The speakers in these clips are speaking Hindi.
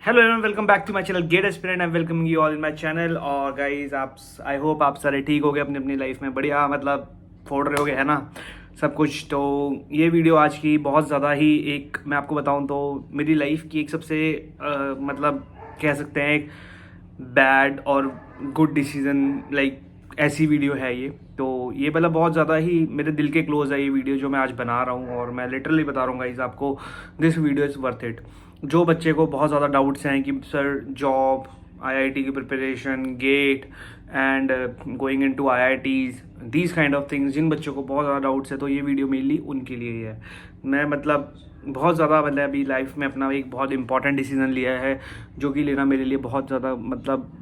Hello everyone, welcome back to my channel GATE aspirant. I am welcoming you all in my channel. और गाइस, आप आई होप आप सारे ठीक हो गए अपनी अपनी लाइफ में, बढ़िया मतलब फोड़ रहे होगे, है ना सब कुछ। तो ये वीडियो आज की बहुत ज़्यादा ही एक, मैं आपको बताऊं तो मेरी लाइफ की एक सबसे मतलब कह सकते हैं एक बैड और गुड डिसीजन लाइक ऐसी वीडियो है ये। तो ये मतलब बहुत ज़्यादा ही मेरे दिल के क्लोज है ये वीडियो जो मैं आज बना रहा हूँ, और मैं लिटरली बता रहा हूँ गाइस आपको, this video is worth it. जो बच्चे को बहुत ज़्यादा डाउट्स हैं कि सर जॉब, आईआईटी की preparation, GATE and going into IITs, these kind of things, जिन बच्चों को बहुत ज़्यादा डाउट्स है तो ये वीडियो मेनली उनके लिए ही है। मैं मतलब बहुत ज़्यादा मतलब अभी लाइफ में अपना एक बहुत इंपॉर्टेंट डिसीजन लिया है, जो कि लेना मेरे लिए बहुत ज़्यादा मतलब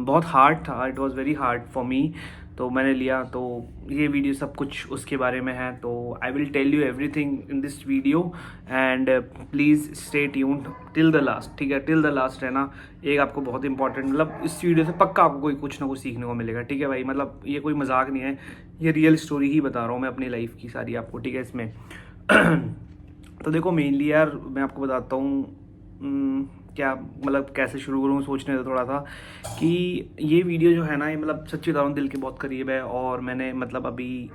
बहुत हार्ड था। It was very hard for me. तो मैंने लिया, तो ये वीडियो सब कुछ उसके बारे में है। तो I will tell you everything in this video and please stay tuned till the last, ठीक है, टिल द लास्ट है ना। एक आपको बहुत इंपॉर्टेंट मतलब इस वीडियो से पक्का आपको कोई कुछ ना कुछ सीखने को मिलेगा, ठीक है भाई। मतलब ये कोई मजाक नहीं है, ये रियल स्टोरी ही बता रहा हूँ मैं अपनी लाइफ की सारी आपको, ठीक है इसमें। तो देखो मेनली यार मैं आपको बताता हूँ क्या मतलब कैसे शुरू करूँ, सोचने दो थोड़ा सा कि ये वीडियो जो है ना, ये मतलब सच्ची बता रहा हूँ दिल के बहुत करीब है। और मैंने मतलब अभी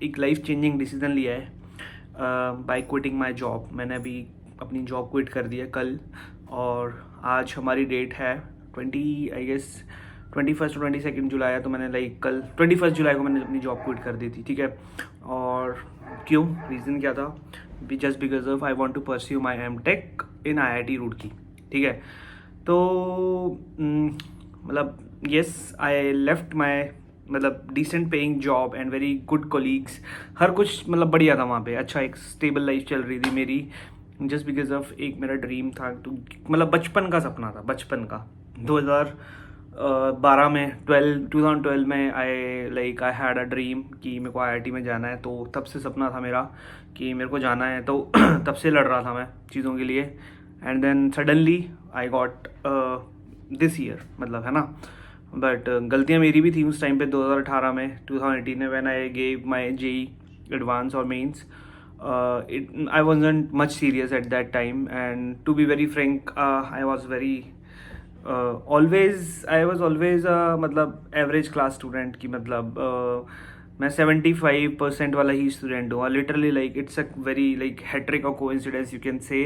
एक लाइफ चेंजिंग डिसीजन लिया है बाय क्विटिंग माय जॉब। मैंने अभी अपनी जॉब क्विट कर दी है कल, और आज हमारी डेट है 20 आई गेस 21 22 जुलाई है। तो मैंने लाइक कल 21 जुलाई को मैंने अपनी जॉब क्विट कर दी थी, ठीक है। और क्यों, रीज़न क्या था, just because of I want to pursue my M tech in IIT Roorkee, ठीक है। तो मतलब येस आई लेफ्ट माई मतलब decent paying job and very good colleagues, हर कुछ मतलब बढ़िया था वहाँ पे, अच्छा एक स्टेबल लाइफ चल रही थी मेरी, जस्ट बिकॉज ऑफ एक मेरा ड्रीम था तो मतलब बचपन का सपना था, बचपन का 2012 में 2012 में आई हैड अ ड्रीम कि मेरे को IIT में जाना है। तो तब से सपना था मेरा कि मेरे को जाना है, तो तब से लड़ रहा था मैं चीज़ों के लिए। And then suddenly I got this year, मतलब है ना। बट गलतियाँ मेरी भी थी उस टाइम पे 2018 में 2018 में when I gave my JEE advance और mains. I wasn't much serious at that time, and to be very frank, I was very always I was always मतलब एवरेज क्लास स्टूडेंट की मतलब मैं 75% वाला ही स्टूडेंट हूँ literally. Like it's a very like hat trick of coincidence you can say.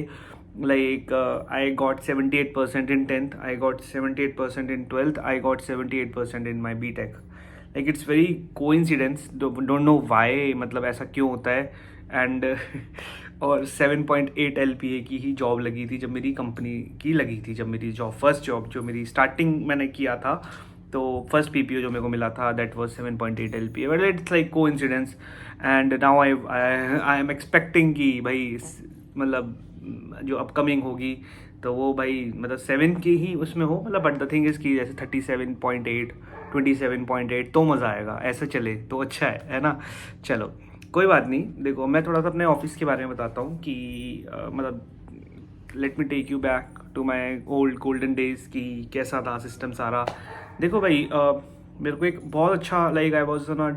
Like I got 78% in 10th, I got 78% in 12th, I got 78% in my BTech। Like it's very coincidence, don't know why, मतलब ऐसा क्यों होता है। एंड और 7.8 LPA की ही जॉब लगी थी जब मेरी कंपनी की लगी थी, जब मेरी जॉब फर्स्ट जॉब जो मेरी स्टार्टिंग मैंने किया था, तो फर्स्ट PPO जो मेरे को मिला था that was 7.8 LPA। But it's like coincidence. And now I am expecting कि भाई मतलब जो अपकमिंग होगी तो वो भाई मतलब 7 की ही उसमें हो, मतलब बट द थिंग इज़ कि जैसे 37.8 27.8 तो मज़ा आएगा, ऐसा चले तो अच्छा है ना। चलो कोई बात नहीं। देखो मैं थोड़ा सा अपने ऑफिस के बारे में बताता हूँ कि मतलब let me take you back to my old golden days कि कैसा था सिस्टम सारा। देखो भाई मेरे को एक बहुत अच्छा like I was on a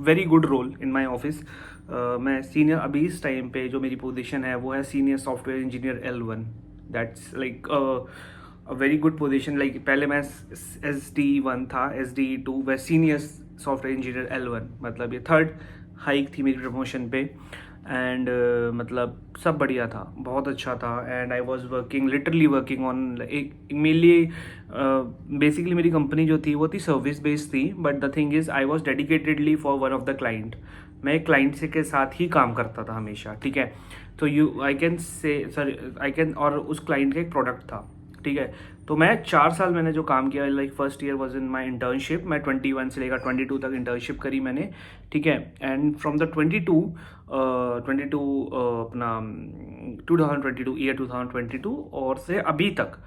very good role in my office. मैं सीनियर अभी इस टाइम पे जो मेरी पोजीशन है वो है senior software engineer L1। That's like a very good position. Like पहले मैं SD1 था, SD2, वह सीनियर सॉफ्टवेयर इंजीनियर L1, मतलब ये थर्ड हाइक थी मेरी प्रमोशन पे। एंड मतलब सब बढ़िया था, बहुत अच्छा था। And I was working literally working on एक मेनली बेसिकली मेरी कंपनी जो थी वो थी सर्विस बेस्ड थी, but the thing is I was dedicatedly for one of the client. मैं एक क्लाइंट से के साथ ही काम करता था हमेशा, ठीक है। तो you I can say sir I can, और उस क्लाइंट का एक प्रोडक्ट था, ठीक है। तो मैं 4 साल मैंने जो काम किया, like first year was in my internship, मैं 21 से लेकर 22 तक इंटर्नशिप करी मैंने, ठीक है। एंड फ्रॉम द 22 अपना 2022 ईयर 2022 और से अभी तक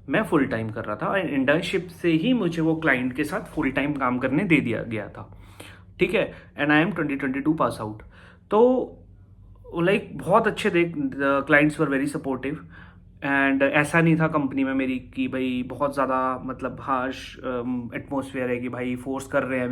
मैं फुल टाइम कर रहा था। एंड इंटर्नशिप से ही मुझे वो क्लाइंट के साथ फुल टाइम काम करने दे दिया गया था, ठीक है। And I am 2022 pass out. तो लाइक बहुत अच्छे देख, clients were very supportive. And ऐसा नहीं था कंपनी में मेरी कि भाई बहुत ज़्यादा मतलब हार्श एटमोसफेयर है कि भाई फोर्स कर रहे हैं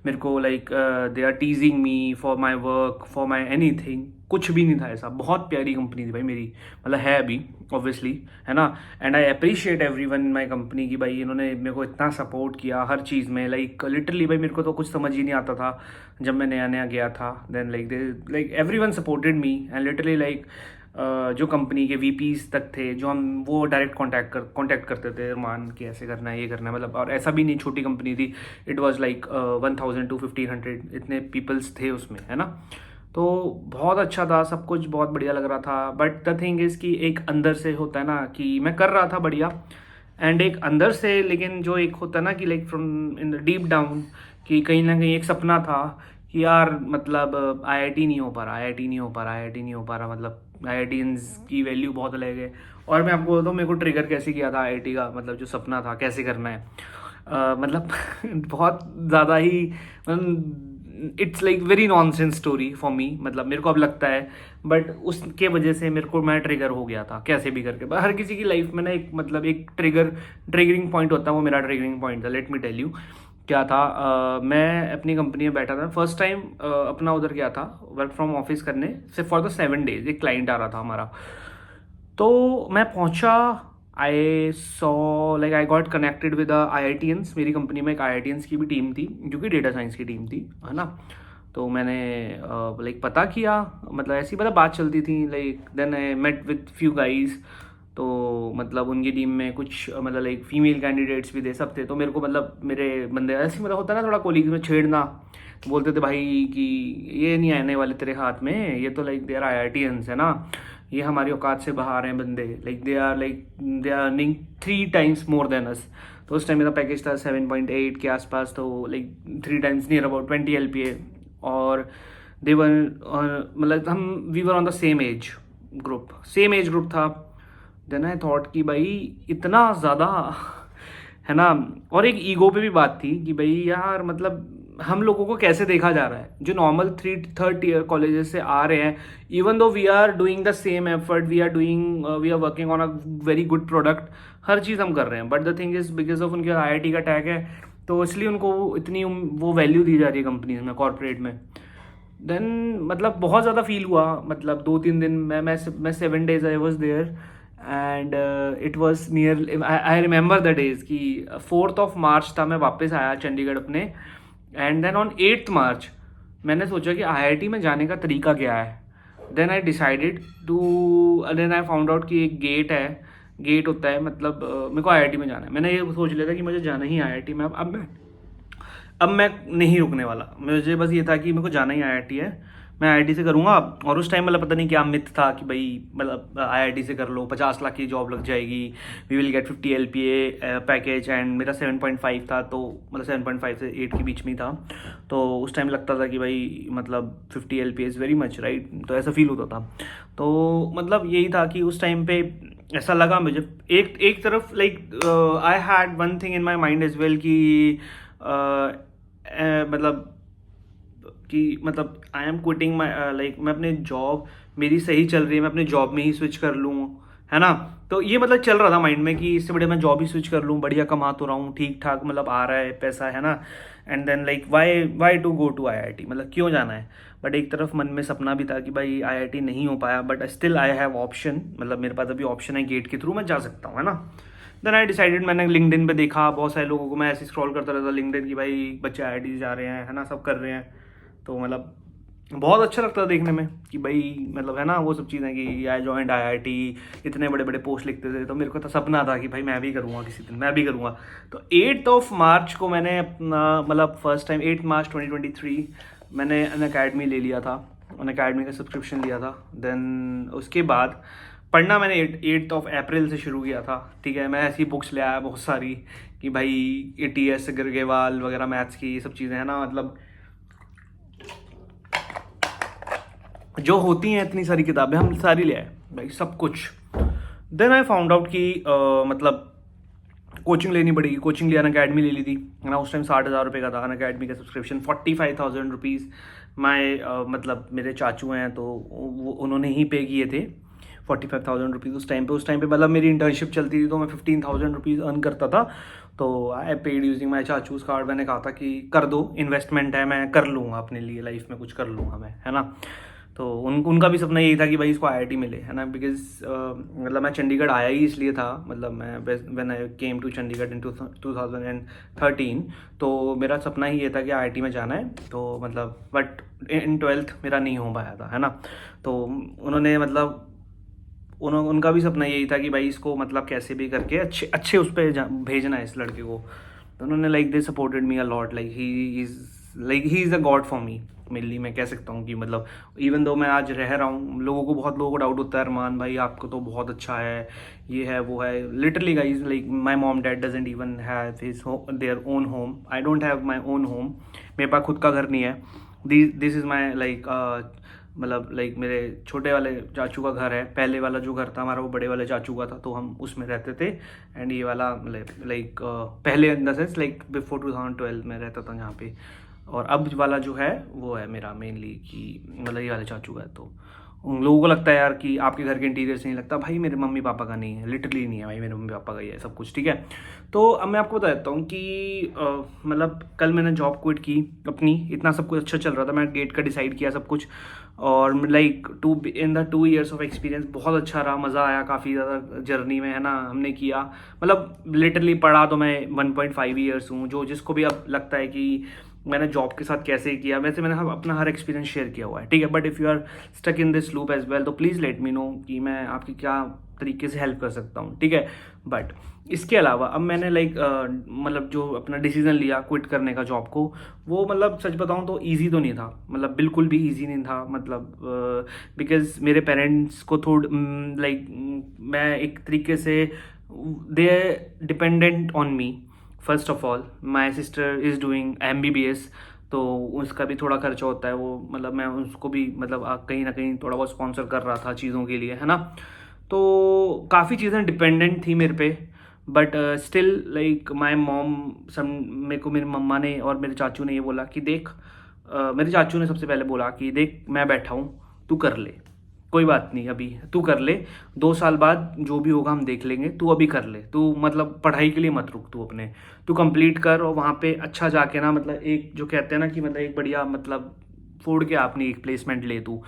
मेरे को like they are teasing me for my work for my anything. कुछ भी नहीं था ऐसा, बहुत प्यारी कंपनी थी भाई मेरी, मतलब है अभी ऑब्वियसली, है ना। And I appreciate everyone in my company की भाई इन्होंने मेरे को इतना सपोर्ट किया हर चीज़ में, लाइक लिटरली भाई मेरे को तो कुछ समझ ही नहीं आता था जब मैं नया नया गया था। Then like everyone supported me and literally like जो कंपनी के वीपीज तक थे जो हम वो डायरेक्ट कांटेक्ट करते थे, मान कि ऐसे करना है ये करना है, मतलब और ऐसा भी नहीं छोटी कंपनी थी, इट वाज लाइक 1000 to 1500 इतने पीपल्स थे उसमें, है ना। तो बहुत अच्छा था, सब कुछ बहुत बढ़िया लग रहा था। बट द थिंग इज़ कि एक अंदर से होता है ना कि मैं कर रहा था बढ़िया, एंड एक अंदर से लेकिन जो एक होता है ना कि like from in the deep down कि कहीं ना कहीं एक सपना था कि यार मतलब आईआईटी नहीं हो पा रहा, आईआईटी नहीं हो पा रहा, आईआईटी नहीं हो पा रहा, मतलब आईआईटीन्स की वैल्यू बहुत अलग है। और मैं आपको बताऊँ मेरे को ट्रिगर कैसे किया था आईआईटी का, मतलब जो सपना था कैसे करना है, मतलब बहुत ज़्यादा ही, it's like very nonsense story for me, मतलब मेरे को अब लगता है, बट उसके वजह से मेरे को मैं ट्रिगर हो गया था कैसे भी करके। हर किसी की लाइफ में ना एक मतलब एक ट्रिगरिंग पॉइंट होता है, वो मेरा ट्रिगरिंग पॉइंट था। लेट मी टेल यू क्या था। मैं अपनी कंपनी में बैठा था फर्स्ट टाइम, अपना उधर गया था वर्क फ्रॉम ऑफिस करने, सिर्फ फॉर द 7 days। एक क्लाइंट आ रहा था हमारा, तो मैं पहुंचा, I saw like I got connected with IITians. मेरी कंपनी में एक आई आई टी एंस की भी टीम थी जो कि डेटा साइंस की टीम थी, है ना। तो मैंने लाइक पता किया, मतलब ऐसी मतलब बात चलती थी, like then I met with few guys. तो मतलब उनकी टीम में कुछ मतलब लाइक फीमेल कैंडिडेट्स भी थे, सब थे। तो मेरे को मतलब मेरे बंदे ऐसे मतलब होता है ना थोड़ा कोलीग में छेड़ना, तो बोलते थे भाई कि ये नहीं आने वाले तेरे हाथ में, ये तो like there I I T एंस है ना, ये हमारी औकात से बाहर हैं बंदे, like they are earning 3 times more than us. तो उस टाइम मेरा पैकेज था 7.8 के आसपास, तो like 3 times near about 20 LPA। और दे वर मतलब हम we were on the same age group था। देन आई थॉट कि भाई इतना ज़्यादा है ना। और एक ईगो पे भी बात थी कि भाई यार मतलब हम लोगों को कैसे देखा जा रहा है जो नॉर्मल 3rd-tier कॉलेजेस से आ रहे हैं, even though we are doing the same effort, we are working on a very good product, हर चीज़ हम कर रहे हैं, but the thing is because of उनके आईआईटी का टैग है, तो इसलिए उनको इतनी वो वैल्यू दी जा रही है कंपनीज में, कॉर्पोरेट में। देन मतलब बहुत ज़्यादा फील हुआ, मतलब 2-3 दिन मैं 7 days I was there, and it was near, I remember the days कि 4th of March था, मैं वापस आया चंडीगढ़ अपने। And then on 8th March मैंने सोचा कि आईआईटी में जाने का तरीका क्या है। Then I decided to, then I found out कि एक गेट होता है, मतलब मेरे को आईआईटी में जाना है। मैंने ये सोच लिया था कि मुझे जाना ही आईआईटी में। अब मैं नहीं रुकने वाला, मुझे बस ये था कि मेरे को जाना ही आईआईटी है, मैं आईआईटी से करूँगा। और उस टाइम मतलब पता नहीं क्या मिथ था कि भाई मतलब आईआईटी से कर लो 50 लाख की जॉब लग जाएगी, we will get 50 LPA package, and मेरा 7.5 था, तो मतलब 7.5 से 8 के बीच में ही था। तो उस टाइम लगता था कि भाई मतलब 50 LPA is very much, right, तो ऐसा फील होता था। तो मतलब यही था कि उस टाइम पे ऐसा लगा मुझे, एक तरफ like I had one thing in my mind as well कि मतलब I am quitting my like मैं अपने जॉब मेरी सही चल रही है, मैं अपने जॉब में ही स्विच कर लूँ, है ना। तो ये मतलब चल रहा था माइंड में कि इससे बढ़िया मैं जॉब ही स्विच कर लूँ, बढ़िया कमा तो रहा हूँ ठीक ठाक, मतलब आ रहा है पैसा, है ना। And then like why to go to IIT, मतलब क्यों जाना है। बट एक तरफ मन में सपना भी था कि भाई आईआईटी नहीं हो पाया, but still I have option, मतलब मेरे पास अभी ऑप्शन है, गेट के थ्रू मैं जा सकता हूँ, है ना। देन आई डिसाइडेड, मैंने लिंक्डइन पे देखा बहुत सारे लोगों को, मैं ऐसे स्क्रॉल करता रहता लिंक्डइन की, भाई बच्चे आईआईटी जा रहे हैं, है ना, सब कर रहे हैं। तो मतलब बहुत अच्छा लगता था देखने में कि भाई मतलब है ना वो सब चीज़ें कि आई जॉइंड आईआईटी, इतने बड़े बड़े पोस्ट लिखते थे, तो मेरे को तो सपना था कि भाई मैं भी करूँगा किसी दिन, मैं भी करूँगा। तो 8th of March को मैंने अपना मतलब फर्स्ट टाइम 8 March 2023 मैंने अन अकेडमी ले लिया था, अन अकेडमी का सब्सक्रिप्शन लिया था। देन उसके बाद पढ़ना मैंने 8th of April से शुरू किया था, ठीक है। मैं ऐसी बुक्स ले आया बहुत सारी कि भाई ATS गर्गेवाल वगैरह मैथ्स की ये सब चीज़ें, है ना, मतलब जो होती हैं इतनी सारी किताबें हम सारी ले आए भाई, सब कुछ। देन आई फाउंड आउट कि मतलब कोचिंग लेनी पड़ेगी, कोचिंग लिया, अन अकेडमी ले ली थी, है ना। उस टाइम 60,000 रुपये का था अन अकेडमी का सब्सक्रिप्शन, 45,000 रुपीज़ माई मतलब मेरे चाचू हैं तो वो उन्होंने ही पे किए थे 45,000 रुपीज़ उस टाइम पे मतलब मेरी इंटर्नशिप चलती थी, तो मैं 15,000 रुपीज़ अर्न करता था। तो आई पेड यूजिंग माई चाचूज़ कार्ड। मैंने कहा था कि कर दो, इन्वेस्टमेंट है, मैं कर लूँगा अपने लिए, लाइफ में कुछ कर लूँगा मैं, है ना। तो उनका भी सपना यही था कि भाई इसको आईआईटी मिले, है ना, बिकॉज मतलब मैं चंडीगढ़ आया ही इसलिए था, मतलब मैं when I came to Chandigarh in 2013, तो मेरा सपना ही ये था कि आईआईटी में जाना है, तो मतलब बट इन 12th मेरा नहीं हो पाया था, है ना। तो उन्होंने मतलब उनका भी सपना यही था कि भाई इसको मतलब कैसे भी करके अच्छे अच्छे उस पर भेजना है इस लड़के को। तो उन्होंने like they supported me a lot, like he is a God for me mainly. मैं कह सकता हूँ कि मतलब इवन दो मैं आज रह रहा हूँ, बहुत लोगों को डाउट होता है, अरमान भाई आपको तो बहुत अच्छा है, ये है वो है। Literally guys, like my mom dad doesn't even have his their own home, I don't have my own home, मेरे पास खुद का घर नहीं है। दिस इज़ माई लाइक मतलब लाइक मेरे छोटे वाले चाचू का घर है, पहले वाला जो घर था हमारा वो बड़े वाले चाचू का था, तो हम उसमें रहते थे। एंड ये वाला लाइक पहले in the sense like before 2012 में रहता था यहाँ पे। और अब वाला जो है वो है मेरा मेनली, कि मतलब ये वाले चाचू का है। तो उन लोगों को लगता है यार कि आपके घर के इंटीरियर से नहीं लगता, भाई मेरे मम्मी पापा का नहीं है, लिटरली नहीं है भाई, मेरे मम्मी पापा का ही है सब कुछ, ठीक है। तो अब मैं आपको बता देता हूँ कि मतलब कल मैंने जॉब क्विट की अपनी, इतना सब कुछ अच्छा चल रहा था, मैं गेट का डिसाइड किया सब कुछ, और like in the 2 years of experience बहुत अच्छा रहा, मज़ा आया काफ़ी ज़्यादा जर्नी में, है ना। हमने किया मतलब लिटरली पढ़ा तो मैं 1.5 years हूँ, जो जिसको भी अब लगता है कि मैंने जॉब के साथ कैसे किया, वैसे मैंने अपना हर एक्सपीरियंस शेयर किया हुआ है, ठीक है। But if you are stuck in this loop as well, तो प्लीज़ लेट मी नो कि मैं आपकी क्या तरीके से हेल्प कर सकता हूँ, ठीक है। बट इसके अलावा अब मैंने लाइक मतलब जो अपना डिसीजन लिया क्विट करने का जॉब को, वो मतलब सच बताऊँ तो ईजी तो नहीं था, मतलब बिल्कुल भी ईजी नहीं था, मतलब बिकॉज मेरे पेरेंट्स को लाइक मैं एक तरीके से they dependent on me. First of all my sister is doing MBBS, तो उसका भी थोड़ा खर्चा होता है, वो मतलब मैं उसको भी मतलब कहीं ना कहीं थोड़ा बहुत स्पॉन्सर कर रहा था चीज़ों के लिए, है ना। तो काफ़ी चीज़ें डिपेंडेंट थी मेरे पे, but still like my mom some मेरे को मेरी मम्मा ने और मेरे चाचू ने ये बोला कि देख, मेरे चाचू ने सबसे पहले बोला कि देख मैं बैठा हूँ, तू कर ले, कोई बात नहीं, अभी तू कर ले, 2 साल बाद जो भी होगा हम देख लेंगे, तू अभी कर ले, तू मतलब पढ़ाई के लिए मत रुक, तू अपने तू कंप्लीट कर, और वहाँ पे अच्छा जाके ना मतलब एक जो कहते हैं ना कि मतलब एक बढ़िया मतलब फोड़ के अपनी एक प्लेसमेंट ले तू।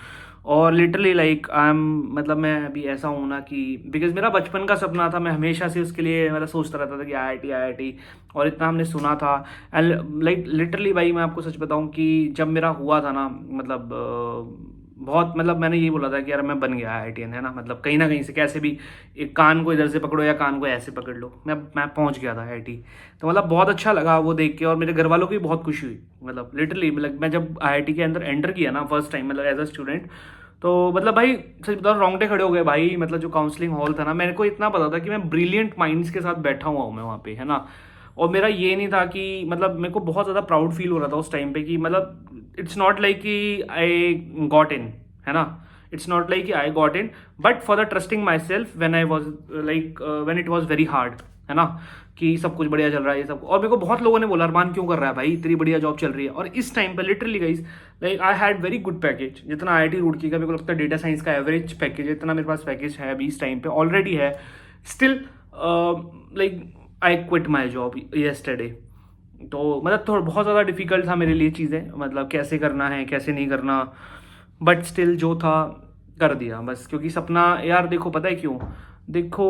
और लिटरली लाइक आई एम मतलब मैं अभी ऐसा हूँ ना कि बिकॉज मेरा बचपन का सपना था, मैं हमेशा से उसके लिए मतलब सोचता रहता था कि IIT, और इतना हमने सुना था। एंड लाइक लिटरली भाई मैं आपको सच बताऊँ कि जब मेरा हुआ था ना, मतलब बहुत मतलब मैंने यही बोला था कि यार मैं बन गया IITian, है ना, मतलब कहीं ना कहीं से कैसे भी एक कान को इधर से पकड़ो या कान को ऐसे पकड़ लो, मैं पहुंच गया था IIT। तो मतलब बहुत अच्छा लगा वो देख के, और मेरे घर वालों की भी बहुत खुशी हुई, मतलब लिटरली मतलब मैं जब IIT के अंदर एंटर किया ना फर्स्ट टाइम मतलब एज अ स्टूडेंट, तो मतलब भाई सच बताओ रोंगटे खड़े हो गए भाई। मतलब जो काउंसलिंग हॉल था ना, मेरे को इतना पता था कि मैं ब्रिलियंट माइंड्स के साथ बैठा हुआ हूँ मैं वहाँ पे, है ना। और मेरा ये नहीं था कि मतलब मेरे को बहुत ज़्यादा प्राउड फील हो रहा था उस टाइम पे कि मतलब इट्स नॉट लाइक कि आई गॉट इन, है ना, इट्स नॉट लाइक कि I got in, but for the trusting my self when I was like when it was very hard, है ना, कि सब कुछ बढ़िया चल रहा है ये सब। और मेरे को बहुत लोगों ने बोला अरमान क्यों कर रहा है भाई, इतनी बढ़िया जॉब चल रही है। और इस टाइम पे literally guys like I had very good package, जितना IIT रुड़की का मेरे को लगता है डेटा साइंस का एवरेज पैकेज है, इतना मेरे पास पैकेज है अभी इस टाइम पे ऑलरेडी है। Still like I quit my job yesterday. तो मतलब थोड़ा बहुत ज़्यादा डिफिकल्ट था मेरे लिए चीज़ें, मतलब कैसे करना है कैसे नहीं करना, बट स्टिल जो था कर दिया बस, क्योंकि सपना यार देखो पता है क्यों, देखो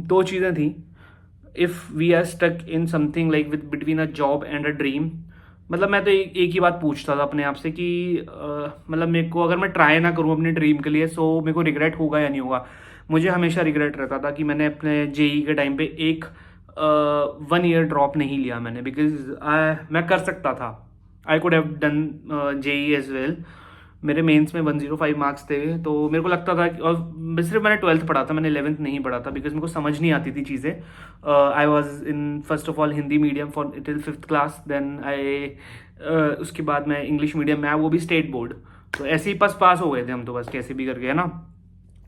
2 चीज़ें थी। If we are stuck in something like with between a job and a dream, मतलब मैं तो एक ही बात पूछता था अपने आप से कि मतलब मेरे को अगर मैं ट्राई ना करूँ अपने ड्रीम के लिए, सो मेरे को रिग्रेट होगा या नहीं होगा। मुझे हमेशा रिग्रेट रहता था कि मैंने अपने JEE के टाइम पे एक 1 year ड्रॉप नहीं लिया मैंने, बिकॉज मैं कर सकता था, I could have done JEE as well. मेरे मेंस में 105 मार्क्स थे, तो मेरे को लगता था कि, और सिर्फ मैंने 12th पढ़ा था, मैंने 11th नहीं पढ़ा था, बिकॉज मेरे को समझ नहीं आती थी चीज़ें। I was in first of all Hindi medium for till 5th class, then I उसके बाद मैं इंग्लिश मीडियम में आया, वो भी स्टेट बोर्ड। तो ऐसे ही पास हो गए थे हम तो बस कैसे भी करके, है ना।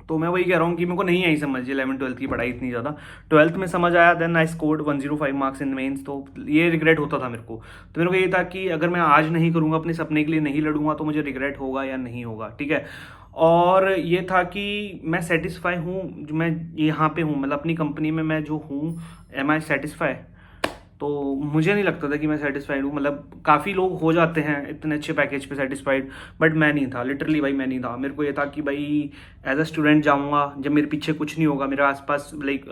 तो मैं वही कह रहा हूँ कि मेरे को नहीं आई समझ 11th-12th की पढ़ाई इतनी ज़्यादा। 12th में समझ आया, then I scored 105 marks in mains, तो ये रिग्रेट होता था मेरे को। तो मेरे को ये था कि अगर मैं आज नहीं करूँगा अपने सपने के लिए नहीं लड़ूंगा, तो मुझे रिग्रेट होगा या नहीं होगा, ठीक है। और ये था कि मैं सेटिस्फाई हूँ, मैं यहाँ पे हूँ, मतलब अपनी कंपनी में मैं जो हूँ, एम आई सेटिस्फाई। तो मुझे नहीं लगता था कि मैं सेटिस्फाइड हूँ। मतलब काफ़ी लोग हो जाते हैं इतने अच्छे पैकेज पे सेटिस्फाइड, बट मैं नहीं था, लिटरली भाई मैं नहीं था। मेरे को ये था कि भाई एज अ स्टूडेंट जाऊँगा, जब मेरे पीछे कुछ नहीं होगा मेरे आसपास, like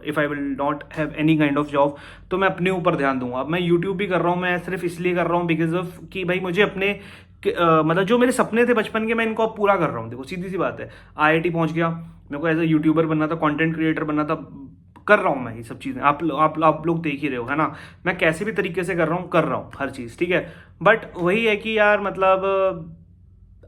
if I will not have any kind of job, तो मैं अपने ऊपर ध्यान दूंगा। अब मैं यूट्यूब भी कर रहा हूँ, मैं सिर्फ इसलिए कर रहा हूँ बिकॉज ऑफ कि भाई मुझे अपने मतलब जो मेरे सपने थे बचपन के, मैं इनको अब पूरा कर रहा हूँ। देखो सीधी सी बात है, आईआईटी पहुंच गया, मेरे को एज अ यूट्यूबर बनना था, कंटेंट क्रिएटर बनना था, कर रहा हूँ मैं ये सब चीज़ें। आप लोग देख ही रहे हो, है ना, मैं कैसे भी तरीके से कर रहा हूँ हर चीज़, ठीक है। बट वही है कि यार मतलब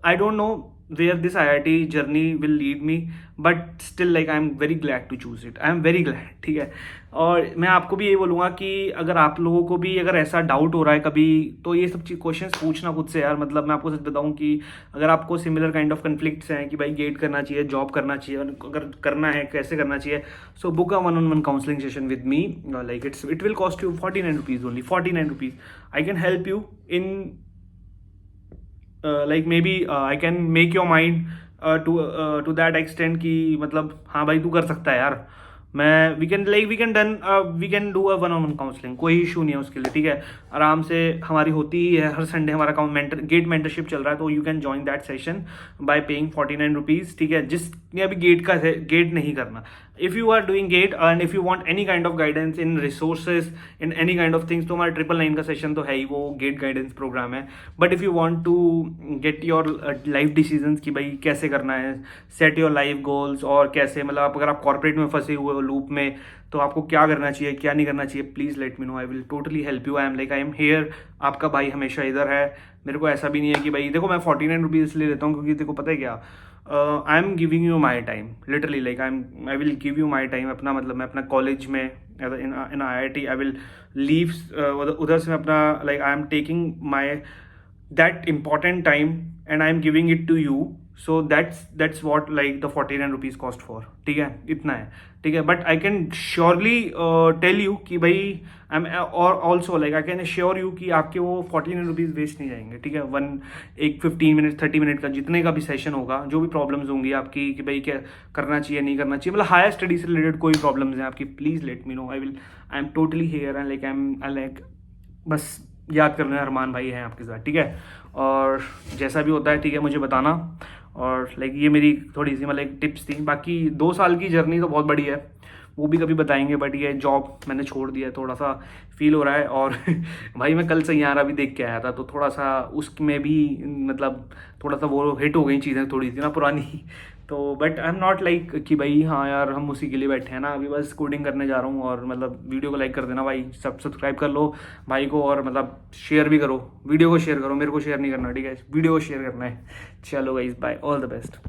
I don't know where this IIT journey will lead me, but still like I am very glad to choose it, I am very glad, ठीक है। और मैं आपको भी यही बोलूँगा कि अगर आप लोगों को भी अगर ऐसा डाउट हो रहा है कभी, तो ये सब चीज क्वेश्चंस पूछना खुद से यार। मतलब मैं आपको सच बताऊं कि अगर आपको सिमिलर काइंड ऑफ कन्फ्लिक्ट्स हैं कि भाई गेट करना चाहिए, जॉब करना चाहिए, और अगर करना है कैसे करना चाहिए, so book a 1-on-1 counselling session with me. Like it will cost you 49 rupees only, 49 rupees. I can help you in like maybe I can make your mind to that extent कि मतलब हाँ भाई तू कर सकता है यार। मैं we can do a 1-on-1 counselling, कोई इशू नहीं है उसके लिए, ठीक है। आराम से हमारी होती ही है, हर संडे हमारा गेट मेंटरशिप चल रहा है, तो you can join that session by paying 49 rupees, ठीक है। जिसने अभी गेट नहीं करना, if you are doing GATE and if you want any kind of guidance in resources, in any kind of things, तो हमारा 999 का सेशन तो है ही, वो गेट गाइडेंस प्रोग्राम है। But if you want to get your life decisions कि भाई कैसे करना है, सेट योर लाइफ गोल्स, और कैसे मतलब अगर आप कॉर्पोरेट में फंसे हुए हो लूप में, तो आपको क्या करना चाहिए क्या नहीं करना चाहिए, please let me know, I will totally help you. I am here, आपका भाई हमेशा इधर है। मेरे को ऐसा भी नहीं है कि भाई देखो मैं 49 रुपीज़ इसलिए देता हूँ क्योंकि देखो पता है क्या, I am giving you my time, literally like I will give you my time. अपना मतलब मैं अपना कॉलेज में इन IIT आई विल लीव, उधर से मैं अपना like I am taking my that important time and I am giving it to you, so that's what like the 49 rupees cost for, ठीक है, इतना है, ठीक है। But I can surely tell you कि भाई आई एम, और also like I can sure you कि आपके वो 49 रुपीज़ वेस्ट नहीं जाएंगे, ठीक है। एक 15 मिनट 30 मिनट का जितने का भी सेशन होगा, जो भी प्रॉब्लम्स होंगी आपकी कि भाई क्या करना चाहिए नहीं करना चाहिए, मतलब हायर स्टडी से रिलेटेड कोई प्रॉब्लम्स हैं आपकी, please let me know, I am totally here and like I like बस याद करना, अरमान भाई हैं आपके साथ, ठीक है। और जैसा भी होता है, ठीक है, मुझे बताना। और लाइक ये मेरी थोड़ी सी मतलब टिप्स थी, बाकी 2 साल की जर्नी तो बहुत बड़ी है, वो भी कभी बताएंगे। बट ये जॉब मैंने छोड़ दिया है, थोड़ा सा फील हो रहा है। और भाई मैं कल सैयारा भी देख के आया था, तो थोड़ा सा उसमें भी मतलब थोड़ा सा वो हिट हो गई चीज़ें थोड़ी सी ना पुरानी। तो but I am not like कि भाई हाँ यार हम उसी के लिए बैठे हैं ना, अभी बस कोडिंग करने जा रहा हूँ। और मतलब वीडियो को लाइक कर देना भाई, सब्सक्राइब कर लो भाई को, और मतलब शेयर भी करो, वीडियो को शेयर करो, मेरे को शेयर नहीं करना, ठीक है, वीडियो को शेयर करना है। चलो guys, bye, all the best.